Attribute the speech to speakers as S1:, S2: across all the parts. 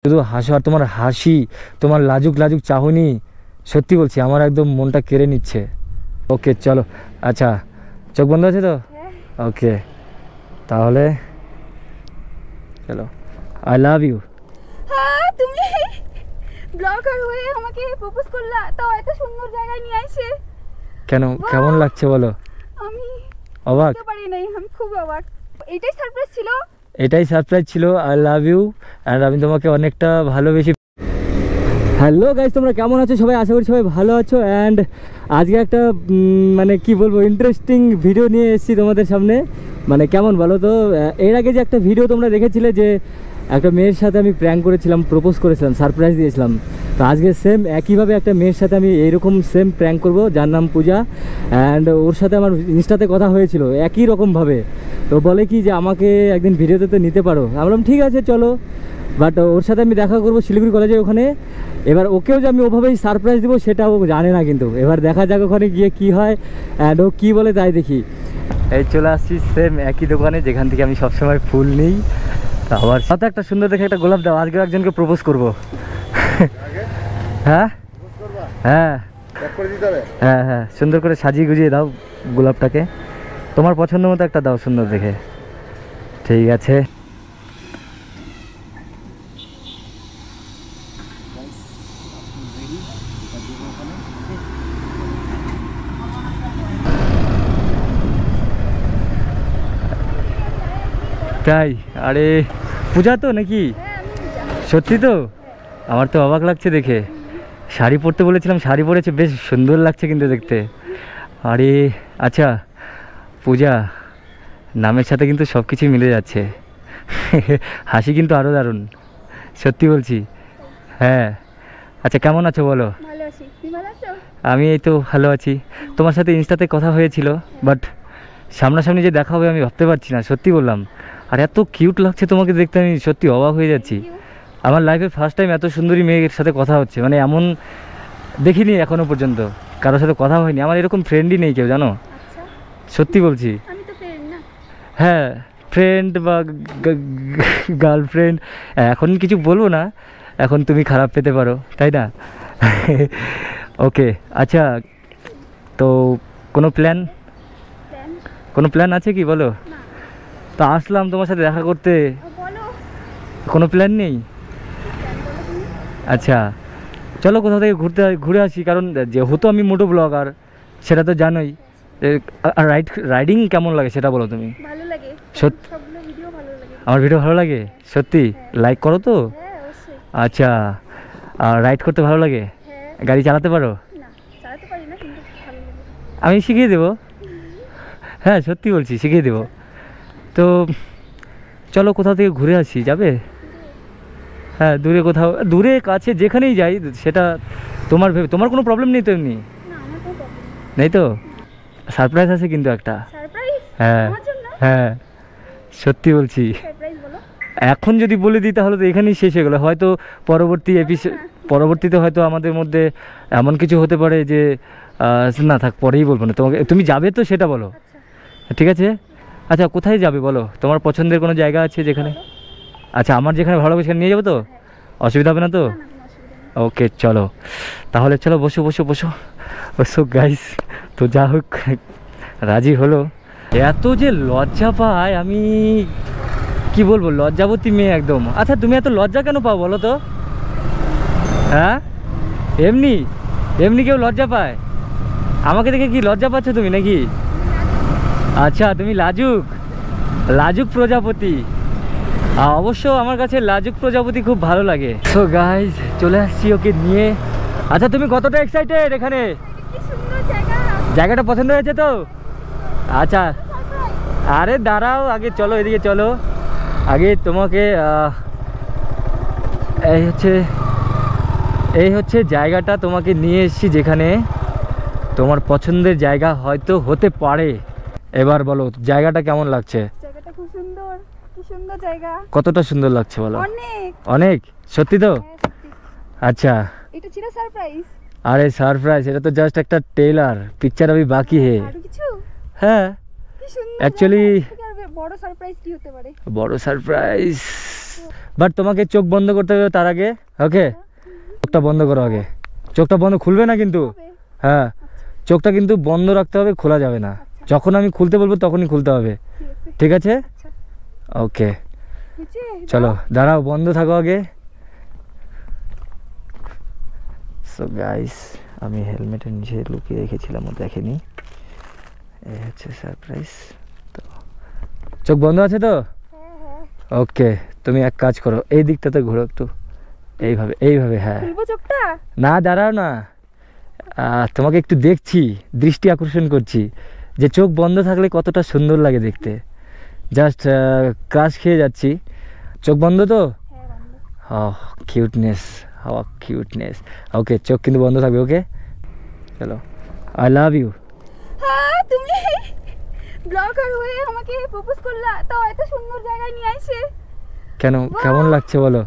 S1: শুধু হাসো, আর তোমার হাসি, তোমার লাজুক লাজুক চাহনি, সত্যি বলছি আমার একদম মনটা কেড়ে নিচ্ছে। ওকে চলো, আচ্ছা চোখ বন্ধ আছে তো? ওকে তাহলে চলো। I love you.
S2: হ্যাঁ, তুমি ব্লগার হয়ে আমাকে প্রপোজ করলা, তাও এত সুন্দর জায়গায় নিয়ে আইছে।
S1: কেন, কেমন লাগছে বলো?
S2: আমি
S1: অবাক
S2: বলতে পারি নাই, আমি খুব অবাক। এটাই সারপ্রাইজ ছিল?
S1: এটাই সারপ্রাইজ ছিল। আই লাভ ইউ, অ্যান্ড আমি তোমাকে অনেকটা ভালোবেসি। হ্যালো গাইস, তোমরা কেমন আছো সবাই? আশা করি সবাই ভালো আছো। অ্যান্ড আজকে একটা মানে কি বলবো, ইন্টারেস্টিং ভিডিও নিয়ে এসেছি তোমাদের সামনে। মানে কেমন বলো তো, এর আগে যে একটা ভিডিও তোমরা দেখেছিলে যে একটা মেয়ের সাথে আমি প্র্যাঙ্ক করেছিলাম, প্রপোজ করেছিলাম, সারপ্রাইজ দিয়েছিলাম, তো আজকে সেম একইভাবে একটা মেয়ের সাথে আমি এইরকম সেম প্র্যাঙ্ক করব, যার নাম পূজা। অ্যান্ড ওর সাথে আমার ইনস্টাতে কথা হয়েছিল একই রকমভাবে। তো বলে কি যে আমাকে একদিন ভিডিওতে তো নিতে পারো। আমি বললাম ঠিক আছে চলো, বাট ওর সাথে আমি দেখা করবো শিলিগুড়ি কলেজে ওখানে। এবার ওকেও যে আমি ওভাবেই সারপ্রাইজ দেবো সেটাও জানে না, কিন্তু এবার দেখা যাক ওখানে গিয়ে কি হয় অ্যান্ড ও কী বলে তাই দেখি। এই চলে আসছি সেম একই দোকানে যেখান থেকে আমি সবসময় ফুল নিই। আবার সাথে একটা সুন্দর দেখে একটা গোলাপ দাও, আজকে একজনকে প্রপোজ করবো। হ্যাঁ হ্যাঁ হ্যাঁ হ্যাঁ, সুন্দর করে সাজিয়ে গুজিয়ে দাও গোলাপটাকে, তোমার পছন্দ মতো একটা দাও সুন্দর দেখে। ঠিক আছে, তাই? আরে পূজা তো নাকি? সত্যি তো? আমার তো অবাক লাগছে দেখে। শাড়ি পরতে বলেছিলাম, শাড়ি পরেছে, বেশ সুন্দর লাগছে কিন্তু দেখতে। আরে আচ্ছা পূজা, নামের সাথে কিন্তু সব কিছুই মিলে যাচ্ছে। হাসি কিন্তু আরও দারুণ, সত্যি বলছি। হ্যাঁ আচ্ছা, কেমন আছো বলো?
S2: ভালো আছি, তুমি ভালো আছো?
S1: আমি এই তো ভালো আছি। তোমার সাথে ইনস্টাতে কথা হয়েছিল, বাট সামনাসামনি যে দেখা হবে আমি ভাবতে পারছি না, সত্যি বললাম। আর এত কিউট লাগছে তোমাকে দেখতে, আমি সত্যি অবাক হয়ে যাচ্ছি। আমার লাইফে ফার্স্ট টাইম এত সুন্দরী মেয়ের সাথে কথা হচ্ছে, মানে এমন দেখিনি এখনো পর্যন্ত, কারোর সাথে কথা হয়নি। আমার এরকম ফ্রেন্ডই নেই কেউ, জানো, সত্যি বলছি।
S2: আমি তো ফ্রেন্ড না।
S1: হ্যাঁ, ফ্রেন্ড বা গার্লফ্রেন্ড এখন কিছু বলবো না, এখন তুমি খারাপ পেতে পারো, তাই না? ওকে আচ্ছা, তো কোনো প্ল্যান আছে কি বলো? তো আসলাম তোমার সাথে দেখা করতে,
S2: বলো।
S1: কোনো প্ল্যান নেই? আচ্ছা চলো কোথাও থেকে ঘুরে আসি, কারণ যেহেতু আমি মোটো ব্লগার সেটা তো জানোই। রাইডিং কেমন লাগে সেটা বলো তুমি।
S2: ভালো লাগে,
S1: সত্যি
S2: সবগুলো ভিডিও ভালো লাগে।
S1: আমার ভিডিও ভালো লাগে সত্যি? লাইক করো তো?
S2: হ্যাঁ অবশ্যই।
S1: আচ্ছা, আর রাইড করতে ভালো লাগে?
S2: হ্যাঁ।
S1: গাড়ি চালাতে পারো?
S2: না, চালাতে পারি না, কিন্তু ভালো লাগে।
S1: আমি শিখিয়ে দেবো। হ্যাঁ সত্যি বলছি, শিখিয়ে দেবো। তো চলো কোথাও থেকে ঘুরে আসি, যাবে? হ্যাঁ দূরে কোথাও, দূরে কাছে যেখানেই যাই সেটা তোমার কোনো প্রবলেম নেই তো? এমনি
S2: না, আমার কোনো প্রবলেম
S1: নেই তো? সারপ্রাইজ আছে কিন্তু একটা।
S2: সারপ্রাইজ?
S1: হ্যাঁ
S2: আমার জন্য?
S1: হ্যাঁ সত্যি বলছি।
S2: সারপ্রাইজ বলো।
S1: এখন যদি বলে দিই তাহলে তো এখানেই শেষ হয়ে গেলো। হয়তো পরবর্তীতে হয়তো আমাদের মধ্যে এমন কিছু হতে পারে যে না থাক, পরেই বলবো না তোমাকে। তুমি যাবে তো সেটা বলো। ঠিক আছে, আচ্ছা কোথায় যাবে বলো? তোমার পছন্দের কোনো জায়গা আছে যেখানে? আচ্ছা আমার যেখানে ভালো লাগে সেখানে নিয়ে যাবো তো? অসুবিধা হবে না তো? ওকে চলো তাহলে, চলো বসো বসো বসো বসো গাইস। তো যা হোক রাজি হলো। এত যে লজ্জা পায়, আমি কি বলবো, লজ্জাবতী মেয়ে একদম। আচ্ছা তুমি এত লজ্জা কেন পাও বলো তো? হ্যাঁ এমনি এমনি কেউ লজ্জা পায়? আমাকে দেখে কি লজ্জা পাচ্ছ তুমি নাকি? আচ্ছা তুমি লাজুক প্রজাপতি। অবশ্য আমার কাছে লাজুক প্রজাপতি খুব ভালো লাগে। সো গাইজ চলে আসছি ওকে নিয়ে। আচ্ছা তুমি কতটা এক্সাইটেড এখানে?
S2: কি সুন্দর জায়গা।
S1: জায়গাটা পছন্দ হয়েছে তো? আচ্ছা আরে দাঁড়াও, আগে চলো এদিকে চলো। আগে তোমাকে এই হচ্ছে জায়গাটা, তোমাকে নিয়ে এসেছি যেখানে তোমার পছন্দের জায়গা হয়তো হতে পারে। এবার বলো জায়গাটা কেমন লাগছে?
S2: জায়গাটা খুব সুন্দর, কি সুন্দর জায়গা।
S1: কতটা সুন্দর লাগছে বলো?
S2: অনেক
S1: অনেক। সত্যি তো?
S2: হ্যাঁ, সত্যি।
S1: আচ্ছা
S2: এটা ছিল সারপ্রাইজ?
S1: আরে সারপ্রাইজ, এটা তো জাস্ট একটা ট্রেলার, পিকচার अभी বাকি है।
S2: আরো কিছু?
S1: হ্যাঁ
S2: কি সুন্দর।
S1: অ্যাকচুয়ালি
S2: বড় সারপ্রাইজ কি হতে পারে?
S1: বড় সারপ্রাইজ বাট তোমাকে চোখ বন্ধ করতে হবে তার আগে, ওকে? চোখটা বন্ধ করো আগে, চোখটা বন্ধ, খুলবে না কিন্তু। হ্যাঁ, চোখটা কিন্তু বন্ধ রাখতে হবে, খোলা যাবে না। যখন আমি খুলতে বলবো তখনই খুলতে হবে, ঠিক আছে? ওকে চলো, দাঁড়াও, বন্ধ থাকো আগে। সো গাইস, আমি হেলমেটের নিচে লুকিয়ে রেখেছিলাম, ও দেখেনি। এই হচ্ছে সারপ্রাইজ। তো চোখ বন্ধ আছে তো? ওকে, তুমি এক কাজ করো, এই দিকটাতে ঘোরো একটু, এইভাবে এইভাবে। হ্যাঁ, না দাঁড়াও না, তোমাকে একটু দেখছি, দৃষ্টি আকর্ষণ করছি যে চোখ বন্ধ থাকলে কতটা সুন্দর লাগে দেখতে। জাস্ট ক্রাশ খেয়ে যাচ্ছি। চোখ বন্ধ তো? কিউটনেস, হাওয়া কিউটনেস। ওকে, চোখ কিন্তু বন্ধ থাকবে, ওকে? চলো, আই লাভ ইউ।
S2: তুমি ব্লগার হয়ে আমাকে প্রপোজ করলা, তাও এত সুন্দর জায়গায় নিয়ে আইছে।
S1: কেন, কেমন লাগছে বলো?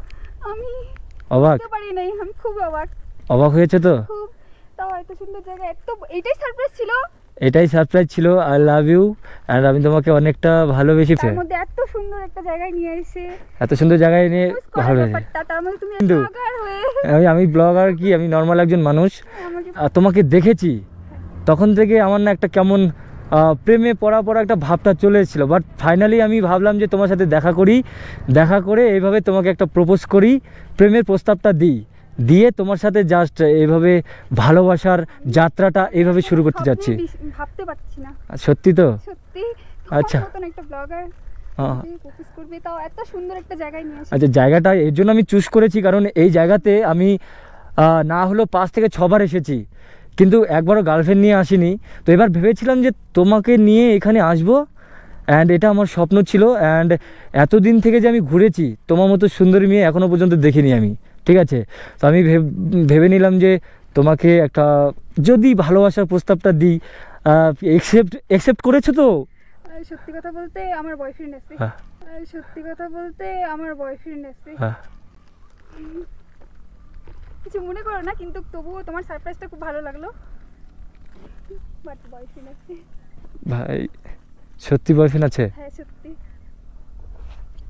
S2: আমি
S1: অবাক
S2: পারি নাই, আমি খুব অবাক।
S1: অবাক হয়েছে তো?
S2: খুব, তাও এত সুন্দর জায়গা, এত, এটাই সারপ্রাইজ ছিল।
S1: এটাই সারপ্রাইজ ছিল। আই লাভ ইউ, অ্যান্ড আমি তোমাকে অনেকটা ভালোবেসি।
S2: তার মধ্যে এত সুন্দর একটা জায়গায় নিয়ে আইছে,
S1: এত সুন্দর জায়গায় নিয়ে ভালোবেসে।
S2: তার মধ্যে তুমি
S1: কিন্তু
S2: ব্লগার হয়ে।
S1: আমি ব্লগার কি, আমি নর্মাল একজন মানুষ। তোমাকে দেখেছি তখন থেকে আমার না একটা কেমন প্রেমে পড়া একটা ভাবটা চলে এসেছিল। বাট ফাইনালি আমি ভাবলাম যে তোমার সাথে দেখা করি, দেখা করে এইভাবে তোমাকে একটা প্রপোজ করি, প্রেমের প্রস্তাবটা দিই, দিয়ে তোমার সাথে জাস্ট এইভাবে ভালোবাসার যাত্রাটা এইভাবে শুরু করতে যাচ্ছি।
S2: ভাবতে পারছি না।
S1: সত্যি তো?
S2: সত্যি।
S1: আচ্ছা,
S2: একটা ব্লগার প্রপোজ করবে, তাও এত সুন্দর একটা জায়গায় নিয়ে আসে।
S1: আচ্ছা, জায়গাটা এর জন্য আমি চুজ করেছি কারণ এই জায়গাতে আমি না হলেও 5 থেকে 6 বার এসেছি, কিন্তু একবারও গার্লফ্রেন্ড নিয়ে আসিনি। তো এবার ভেবেছিলাম যে তোমাকে নিয়ে এখানে আসবো, অ্যান্ড এটা আমার স্বপ্ন ছিল। অ্যান্ড এতদিন থেকে যে আমি ঘুরেছি, তোমার মতো সুন্দরী মেয়ে এখনও পর্যন্ত দেখিনি আমি, ঠিক আছে? তো আমি ভেবে নিলাম যে তোমাকে একটা যদি ভালোবাসার প্রস্তাবটা দিই, একসেপ্ট করেছো তো?
S2: সত্যি কথা বলতে আমার বয়ফ্রেন্ড আছে। সত্যি কথা বলতে আমার বয়ফ্রেন্ড আছে। কিছু মনে করো না, কিন্তু তবুও তোমার সারপ্রাইজটা খুব ভালো লাগলো। বাট বয়ফ্রেন্ড আছে।
S1: ভাই, সত্যি বয়ফ্রেন্ড আছে?
S2: হ্যাঁ সত্যি।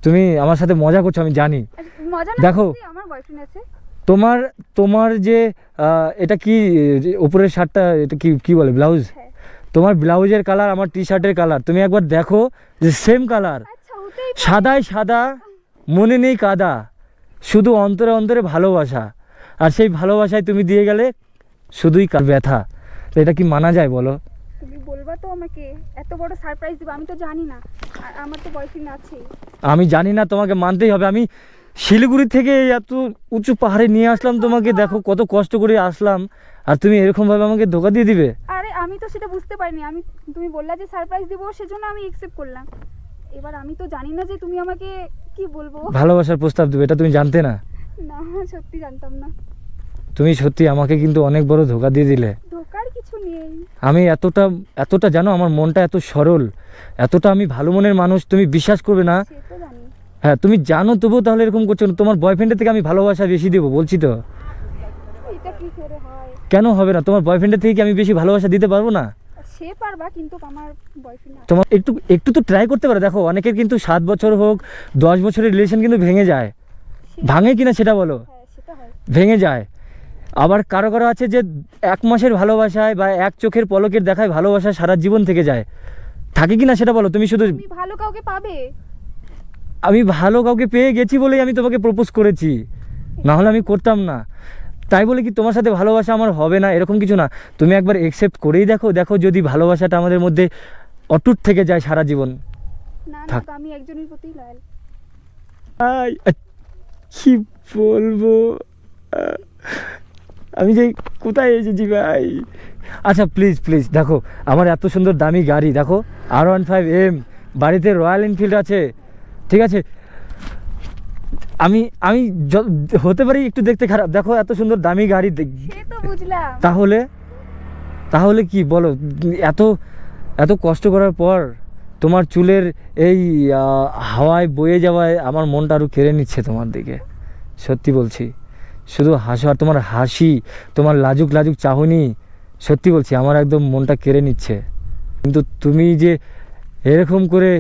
S1: তুমি আমার সাথে মজা করছো আমি জানি।
S2: মজা না,
S1: দেখো
S2: আমার বয়ফ্রেন্ড আছে।
S1: তোমার যে এটা কি উপরের শার্টটা, এটা কি বলে, ব্লাউজ? তোমার ব্লাউজের কালার আমার টি শার্টের কালার, তুমি একবার দেখো যে সেম কালার। সাদায় সাদা, মনে নেই কাদা, শুধু অন্তরে অন্তরে ভালোবাসা। আর সেই ভালোবাসায় তুমি দিয়ে গেলে শুধুই ব্যথা। তো এটা কি মানা যায় বলো?
S2: তুমি বলবা তো আমাকে এত বড় সারপ্রাইজ দিবা, আমি তো জানি না, আর আমার তো বয়ফ্রেন্ড আছে।
S1: আমি জানি না, তোমাকে মানতেই হবে। আমি শিলিগুড়ি থেকে এত উঁচু পাহাড়ে নিয়ে আসলাম তোমাকে, দেখো কত কষ্ট করে আসলাম, আর তুমি এরকমভাবে আমাকে ধোকা দিয়ে দিবে?
S2: আরে আমি তো সেটা বুঝতে পারিনি। তুমি বললা যে সারপ্রাইজ দিব, সেজন্য আমি অ্যাকসেপ্ট করলাম। এবার আমি তো জানি না যে তুমি আমাকে কি বলবো,
S1: ভালোবাসার প্রস্তাব দেবে, এটা তুমি জানতে না?
S2: না, সত্যি জানতাম না।
S1: তুমি সত্যি আমাকে কিন্তু অনেক বড় ধোকা দিয়ে দিলে।
S2: ধোকার কিছু নেই।
S1: আমি এতটা জানো, আমার মনটা এত সরল, এতটা আমি ভালো মনের মানুষ, তুমি বিশ্বাস করবে না। হ্যাঁ, তুমি জানো, তবুও তাহলে এরকম করছো। তোমার বয়ফ্রেন্ডের থেকে আমি ভালোবাসা বেশি দেবো বলছি তো।
S2: এটা কি করে হয়?
S1: কেন হবে না? তোমার বয়ফ্রেন্ডের থেকে কি আমি বেশি ভালোবাসা দিতে পারবো না?
S2: সে পারবা, কিন্তু আমার বয়ফ্রেন্ড আছে।
S1: তোমার একটু তো ট্রাই করতে পারো। দেখো, অনেকের কিন্তু 7 বছর হোক, 10 বছরের রিলেশন কিন্তু ভেঙে যায়। ভাঙে কিনা সেটা বলো? ভেঙে যায়। আবার কারো আছে যে 1 মাসের ভালোবাসায় বা 1 চোখের পলকের দেখায় ভালোবাসা সারা জীবন থেকে যায়। থাকে কিনা সেটা বলো? তুমি শুধু
S2: ভালো কাউকে পাবে।
S1: আমি ভালো কাউকে পেয়ে গেছি বলেই আমি তোমাকে প্রপোজ করেছি, না হলে আমি করতাম না। তাই বলে কি তোমার সাথে ভালোবাসা আমার হবে না, এরকম কিছু না। তুমি একবার একসেপ্ট করেই দেখো যদি ভালোবাসাটা আমাদের মধ্যে অটুট থেকে যায় সারা জীবন।
S2: না না, আমি একজনের প্রতি লয়াল।
S1: কি বলবো, আমি যে কোথায় এসেছি ভাই। আচ্ছা প্লিজ দেখো, আমার এত সুন্দর দামি গাড়ি, দেখো R15M, বাড়িতে রয়্যাল এনফিল্ড আছে, ঠিক আছে? আমি হতে পারি একটু দেখতে খারাপ, দেখো এত সুন্দর দামি গাড়ি। তাহলে কি বলো, এত কষ্ট করার পর তোমার চুলের এই হাওয়ায় বয়ে যাওয়ায় আমার মনটা আরও কেড়ে নিচ্ছে তোমার দিকে। সত্যি বলছি, শুধু হাসো, আর তোমার হাসি, তোমার লাজুক চাহনি, সত্যি বলছি আমার একদম মনটা কেড়ে নিচ্ছে। কিন্তু তুমি যে এরকম করে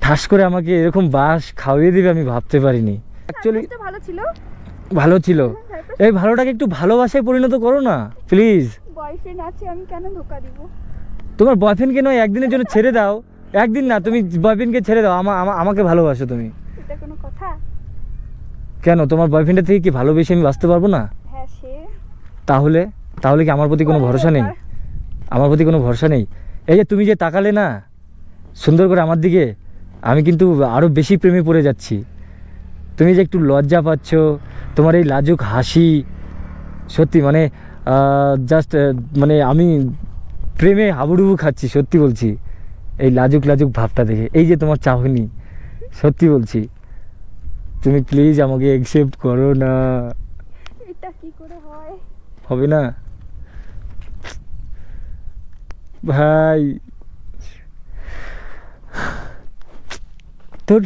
S1: ঠাস করে আমাকে এরকম বাস খাওয়িয়ে দিবে আমি ভাবতে পারিনি। অ্যাকচুয়ালি
S2: সারপ্রাইজটা ভালো ছিল।
S1: ভালো ছিল, এই ভালোটাকে একটু ভালোবাসায় পরিণত করো না প্লিজ।
S2: বয়ফ্রেন্ড আছে, আমি কেন ধোকা দিব?
S1: তোমার বয়ফ্রেন্ডকে নয় একদিনের জন্য ছেড়ে দাও, একদিন না, তুমি বয়ফ্রেন্ডকে ছেড়ে দাও, আমাকে ভালোবাসো তুমি।
S2: এটা কোনো কথা?
S1: কেন তোমার বয়ফ্রেন্ডের থেকে কি ভালোবেসে আমি বাঁচতে পারবো না?
S2: হ্যাঁ সে
S1: তাহলে তাহলে কি আমার প্রতি কোনো ভরসা নেই? আমার প্রতি কোনো ভরসা নেই? এই যে তুমি যে তাকালে না সুন্দর করে আমার দিকে, আমি কিন্তু আরও বেশি প্রেমে পড়ে যাচ্ছি। তুমি যে একটু লজ্জা পাচ্ছ, তোমার এই লাজুক হাসি, সত্যি মানে জাস্ট মানে আমি প্রেমে হাবুডুবু খাচ্ছি, সত্যি বলছি। এই লাজুক লাজুক ভাবটা দেখে, এই যে তোমার চাহনি, সত্যি বলছি, তুমি প্লিজ আমাকে অ্যাকসেপ্ট করো না।
S2: এটা কি করে হয়?
S1: হবে না ভাই, তোর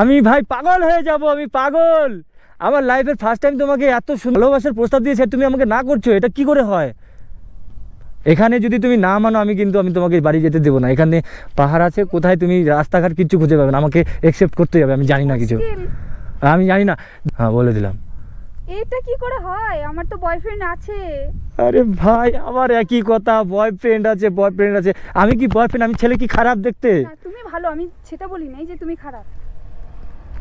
S1: আমি ভাই পাগল হয়ে যাব, আমি পাগল। আমার লাইফের ফার্স্ট টাইম তোমাকে এত ভালোবাসার প্রস্তাব দিয়েছে, তুমি আমাকে না করছো, এটা কি করে হয়? এখানে যদি তুমি না মানো আমি তোমাকে বাড়ি যেতে দেবো না। এখানে পাহাড় আছে, কোথায় তুমি রাস্তাঘাট কিচ্ছু খুঁজে পাবে না, আমাকে অ্যাকসেপ্ট করতেই হবে। আমি জানি না কিছু, আমি জানি না। হ্যাঁ বলে দিলাম।
S2: এটা কি করে হয়? আমার তো বয়ফ্রেন্ড আছে।
S1: আরে ভাই আবার একই কথা, বয়ফ্রেন্ড আছে বয়ফ্রেন্ড আছে। আমি কি বয়ফ্রেন্ড? আমি ছেলে কি খারাপ দেখতে?
S2: না তুমি ভালো, আমি সেটা বলি নাই যে তুমি খারাপ।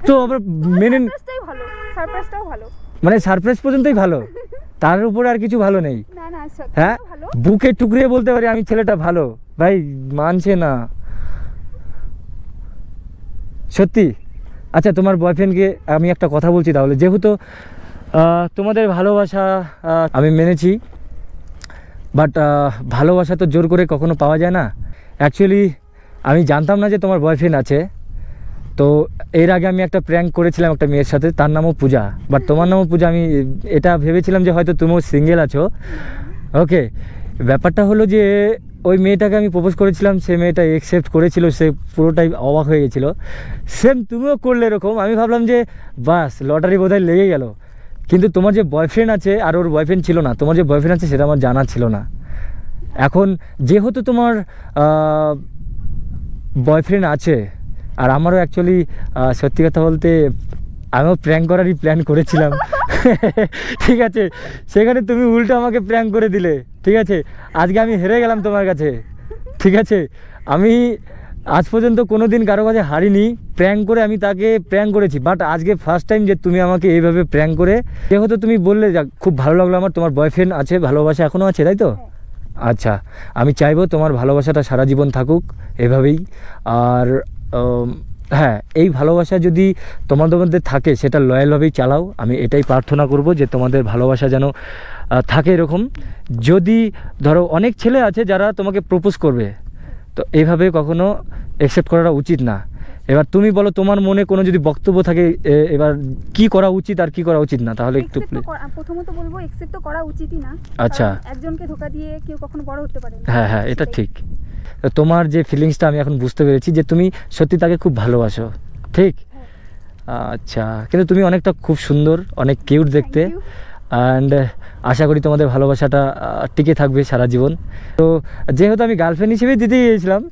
S1: তো আবার মেনে
S2: সারপ্রাইজটাই ভালো, সারপ্রাইজটাও ভালো।
S1: মানে সারপ্রাইজ পর্যন্তই ভালো, তার উপরে আর কিছু ভালো নেই?
S2: না না
S1: হ্যাঁ
S2: ভালো।
S1: বুকে টুকরিয়ে বলতে পারি আমি ছেলেটা ভালো। ভাই মানছে না সত্যি। আচ্ছা তোমার বয়ফ্রেন্ডকে আমি একটা কথা বলছি তাহলে, যেহেতু তোমাদের ভালোবাসা আমি মেনেছি, বাট ভালোবাসা তো জোর করে কখনো পাওয়া যায় না। অ্যাকচুয়ালি আমি জানতাম না যে তোমার বয়ফ্রেন্ড আছে। তো এর আগে আমি একটা প্র্যাঙ্ক করেছিলাম একটা মেয়ের সাথে, তার নামও পূজা, বাট তোমার নামও পূজা। আমি এটা ভেবেছিলাম যে হয়তো তুমিও সিঙ্গেল আছো। ওকে, ব্যাপারটা হলো যে ওই মেয়েটাকে আমি প্রপোজ করেছিলাম, সে মেয়েটা অ্যাকসেপ্ট করেছিল, সে পুরোটাই অবাক হয়ে গেছিলো। সেম তুমিও করলে এরকম। আমি ভাবলাম যে বাস লটারি বোধহয় লেগে গেল। কিন্তু তোমার যে বয়ফ্রেন্ড আছে, আর ওর বয়ফ্রেন্ড ছিল না, তোমার যে বয়ফ্রেন্ড আছে সেটা আমার জানা ছিল না। এখন যেহেতু তোমার বয়ফ্রেন্ড আছে, আর আমারও অ্যাকচুয়ালি সত্যি কথা বলতে আমিও প্র্যাঙ্ক করারই প্ল্যান করেছিলাম। ঠিক আছে, সেখানে তুমি উল্টো আমাকে প্র্যাঙ্ক করে দিলে। ঠিক আছে, আজকে আমি হেরে গেলাম তোমার কাছে। ঠিক আছে, আমি আজ পর্যন্ত কোনো দিন কারো কাছে হারিনি, প্র্যাঙ্ক করে আমি তাকে প্র্যাঙ্ক করেছি। বাট আজকে ফার্স্ট টাইম যে তুমি আমাকে এইভাবে প্র্যাঙ্ক করে, যেহেতু তুমি বললে খুব ভালো লাগলো আমার, তোমার বয়ফ্রেন্ড আছে, ভালোবাসা এখনও আছে, তাই তো? আচ্ছা, আমি চাইবো তোমার ভালোবাসাটা সারা জীবন থাকুক এভাবেই। আর হ্যাঁ, এই ভালোবাসা যদি তোমাদের মধ্যে থাকে সেটা লয়ালভাবেই চালাও। আমি এটাই প্রার্থনা করব যে তোমাদের ভালোবাসা যেন থাকে এরকম। যদি ধরো অনেক ছেলে আছে যারা তোমাকে প্রপোজ করবে, তো এইভাবে কখনো অ্যাকসেপ্ট করাটা উচিত না। এবার তুমি বলো তোমার মনে কোনো যদি বক্তব্য থাকে, এবার কি করা উচিত আর কি করা উচিত না, তাহলে একটু
S2: প্রথমত বলবো অ্যাকসেপ্ট তো করা উচিতই না।
S1: আচ্ছা,
S2: একজনকে ধোকা দিয়ে কেউ কখনো বড় হতে পারে না।
S1: হ্যাঁ হ্যাঁ, এটা ঠিক। তোমার যে ফিলিংসটা আমি এখন বুঝতে পেরেছি যে তুমি সত্যি তাকে খুব ভালোবাসো, ঠিক? আচ্ছা, কিন্তু তুমি অনেকটা খুব সুন্দর, অনেক কিউট দেখতে। অ্যান্ড আশা করি তোমাদের ভালোবাসাটা টিকে থাকবে সারা জীবন। তো যেহেতু আমি গার্লফ্রেন্ড হিসেবেই দিতে গিয়েছিলাম,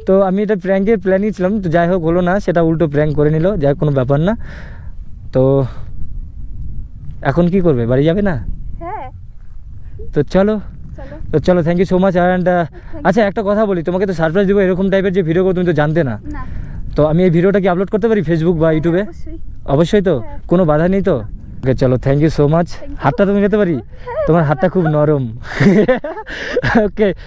S1: তো আমি এটা প্র্যাঙ্কের প্ল্যানই ছিলাম, তো যাই হোক হলো না, সেটা উল্টো প্র্যাঙ্ক করে নিল, যাই হোক কোনো ব্যাপার না। তো এখন কি করবে, বাড়ি যাবে না?
S2: হ্যাঁ,
S1: তো চলো তো চলো, thank you so much. And আচ্ছা একটা কথা বলি, তোমাকে তো সারপ্রাইজ দেবো, এরকম টাইপের যে ভিডিও করো তুমি তো জানতে না। তো আমি এই ভিডিওটা কি আপলোড করতে পারি ফেসবুক বা ইউটিউবে? অবশ্যই তো, কোনো বাধা নেই তো? ওকে চলো, থ্যাংক ইউ সো মাচ। হাতটা তুমি নিতে পারি? তোমার হাতটা খুব নরম। ওকে।